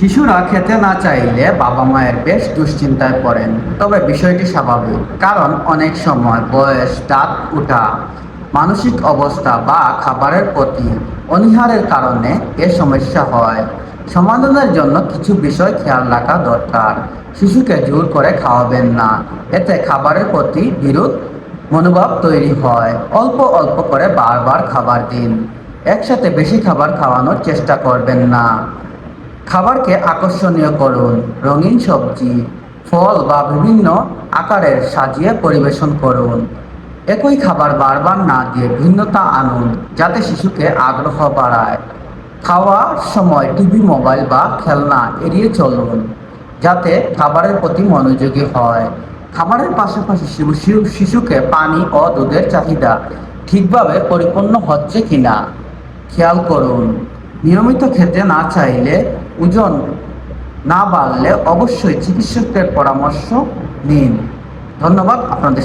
শিশুরা খেতে না চাইলে বাবা মায়ের বেশ দুশ্চিন্তায় পড়েন। তবে বিষয়টি স্বাভাবিক, কারণ অনেক সময় বয়স, দাঁত ওঠা, মানসিক অবস্থা বা খাবারের প্রতি অনীহারের কারণে এ সমস্যা হয়। সমাধানের জন্য কিছু বিষয় খেয়াল রাখা দরকার। শিশুকে জোর করে খাওয়াবেন না, এতে খাবারের প্রতি বিরূপ মনোভাব তৈরি হয়। অল্প অল্প করে বারবার খাবার দিন। একসাথে বেশি খাবার খাওয়ানোর চেষ্টা করবেন না। খাবারকে আকর্ষণীয় করুন। রঙিন সবজি, ফল বা বিভিন্ন আকারের সাজিয়ে পরিবেশন করুন। একই খাবার বারবার না দিয়ে ভিন্নতা আনুন, যাতে শিশুকে আগ্রহ বাড়ায়। খাওয়ার সময় টিভি, মোবাইল বা খেলনা এড়িয়ে চলুন, যাতে খাবারের প্রতি মনোযোগী হয়। খাবারের পাশাপাশি শিশুকে পানি ও দুধের চাহিদা ঠিকভাবে পরিপূর্ণ হচ্ছে কিনা খেয়াল করুন। নিয়মিত খেতে না চাইলে, ওজন না বাড়লে অবশ্যই চিকিৎসকের পরামর্শ নিন। ধন্যবাদ আপনাদের।